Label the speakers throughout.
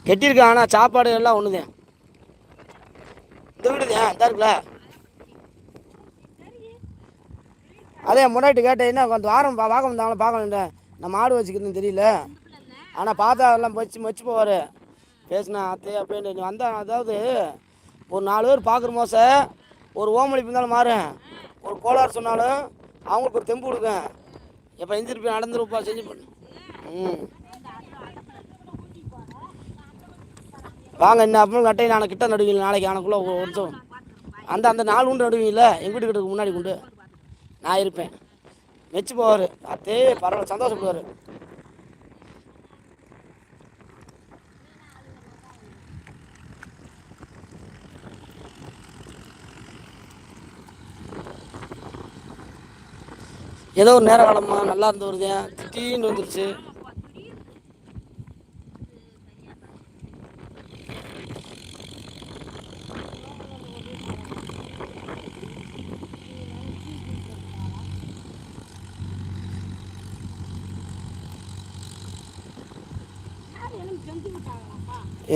Speaker 1: கெட்டியிருக்கான், ஆனால் சாப்பாடு எல்லாம் ஒன்று தான். இந்த வீடு தான் இந்த இருக்குல்ல. அதே முன்னாடி கேட்டேன், என்ன கொஞ்சம் வாரம் பார்க்க வந்தாங்களா பார்க்கணும். நான் மாடு வச்சுக்கிறதுன்னு தெரியல, ஆனால் பார்த்தா எல்லாம் மச்சு போவார். பேசுனா அத்தே அப்படின்னு நீ வந்தா. அதாவது ஒரு 4 பேர் பார்க்குற மோச ஒரு ஓமளிப்பு இருந்தாலும் மாறேன், ஒரு கோளாறு சொன்னாலும் அவங்களுக்கு ஒரு தெம்பு கொடுக்கேன். எப்போ எந்திரிப்பேன் நடந்துருப்பா செஞ்சு பண்ணு. வாங்க இன்னும் அப்புறம் கட்டை நான் கிட்ட நடுவீங்க நாளைக்கு எனக்குள்ளே ஒரு வருஷம் அந்த 4 குண்டு நடுவீங்கல்ல எங்கள் வீட்டுக்கிட்ட முன்னாடி குண்டு நான் இருப்பேன். மெச்சு போவார் அத்தே, பரவாயில்ல சந்தோஷப்படுவார். ஏதோ ஒரு நேர காலமா நல்லா இருந்து வருதேன், திடீர்னு வந்துருச்சு.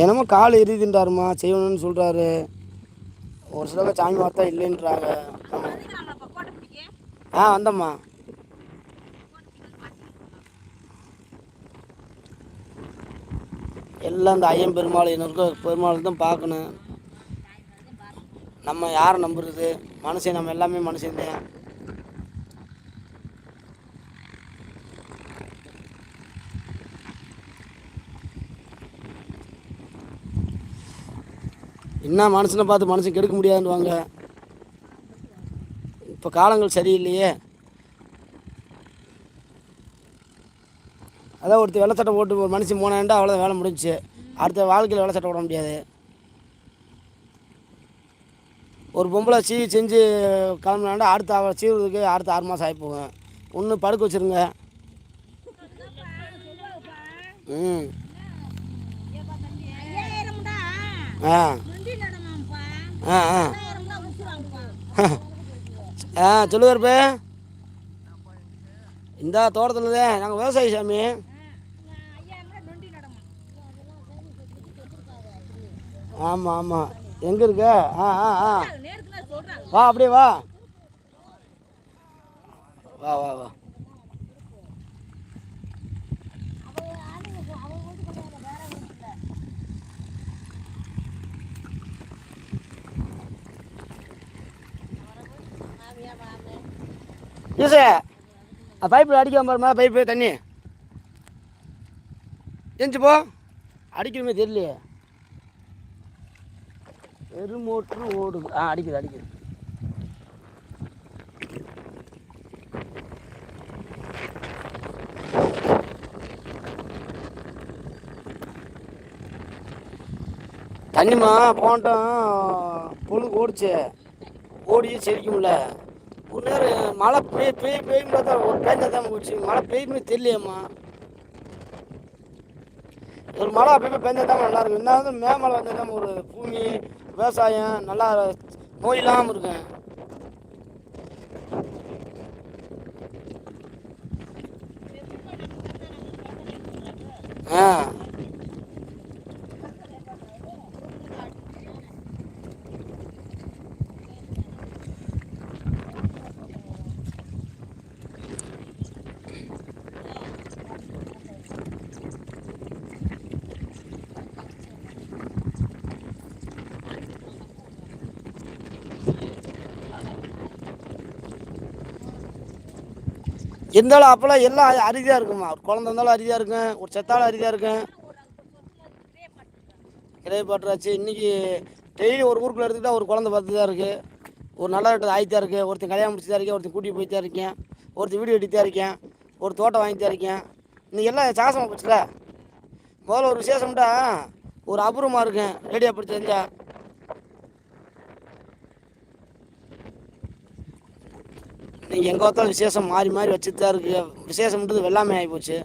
Speaker 1: என்னமோ கால் எரியுதுன்றாருமா, செய்யணும்னு சொல்கிறாரு. ஒரு சிலர் சாமி பார்த்தா இல்லைன்றாங்க. வந்தம்மா. எல்லாம் இந்த ஐயம் பெருமாள் என்ன பெருமாள் தான் பார்க்கணும். நம்ம யாரை நம்புறது? மனுஷன், நம்ம எல்லாமே மனுஷன்தான். என்ன மனுஷனை பார்த்து மனுஷன் கெடுக்க முடியாதுன்னுவாங்க. இப்போ காலங்கள் சரியில்லையே. அதான் ஒருத்தர் வெள்ளை சட்டை போட்டு ஒரு மனுஷன் போனாண்டா அவ்வளோ வேலை முடிஞ்சிச்சு. அடுத்த வாழ்க்கையில் வெள்ளை சட்டை போட முடியாது. ஒரு பொம்பளை செஞ்சு கிளம்புனாண்டா அடுத்த அவள் சீவுறதுக்கு அடுத்த 6 மாதம் ஆகி போகும். ஒன்று படுக்க வச்சுருங்க. சொல்லுவார்ப்ப இந்த தோட்டத்தில் தான் நாங்கள் விவசாயி சாமி. ஆமாம் ஆமாம். எங்கே இருக்க? வா அப்படியே வா வா வா வா. யூசே பைப்பில் அடிக்காம பாருமா, பைப்பு தண்ணி எஞ்சி போ. அடிக்கணுமே தெரியலையே. வெறும் மோட்ரு ஓடுது. அடிக்குது. தண்ணிமா போன்ட்டோம் பொழுது ஓடிச்சு. ஓடியே செடிக்கும்ல. ஒரு நேரம் மழை பெய்யும் பார்த்தா ஒரு பேஞ்சாதான் போச்சு. மழை பெய்யுமே தெரியலையம்மா. ஒரு மழை அப்பயுமே பெஞ்சாதான் நல்லா இருக்கும். என்ன வந்து மேமலை வந்தால் ஒரு பூமி விவசாயம் நல்லா நோய் இல்லாமல் இருக்கும். இருந்தாலும் அப்போல்லாம் எல்லாம் அரிதாக இருக்குமா. ஒரு குழந்தை இருந்தாலும் அரிதாக இருக்கும், ஒரு செத்தாலும் அரிதாக இருக்கும். கிளைப்பாட்டுறாச்சு. இன்றைக்கி டெய்லி ஒரு ஊருக்குள்ளே எடுத்துக்கிட்டால் ஒரு குழந்தை பார்த்து தான் இருக்குது. ஒரு நல்லா இருக்கிறது ஆகித்தான் இருக்குது. ஒருத்தன் கல்யாணம் முடிச்சு தான் இருக்கேன், ஒருத்தன் கூட்டி போய் தான் இருக்கேன், ஒருத்தன் வீடு கட்டி தான் இருக்கேன், ஒரு தோட்டம் வாங்கி தான் இருக்கேன். இன்றைக்கி எல்லாம் சாசமாக போச்சுல. முதல்ல ஒரு விசேஷம்டா ஒரு அபூர்வமாக இருக்கும். ரேடியோ படி தெரிஞ்சா நீங்கள் எங்கே பார்த்தாலும் விசேஷம் மாறி மாறி வச்சுட்டு தான் இருக்குது. விசேஷம்ன்றது வெள்ளாமை ஆகி போச்சு.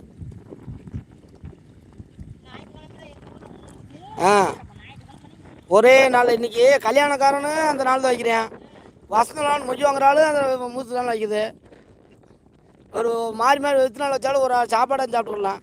Speaker 1: ஒரே நாள் இன்றைக்கி கல்யாணக்காரனு அந்த நாள் தான் வைக்கிறேன். வசந்த நாள் மொஜி வாங்குறாலும் அந்த மூத்த நாள் வைக்குது. ஒரு மாறி மாறி எத்தனை நாள் வச்சாலும் ஒரு சாப்பாடாக சாப்பிட்டுக்கலாம்.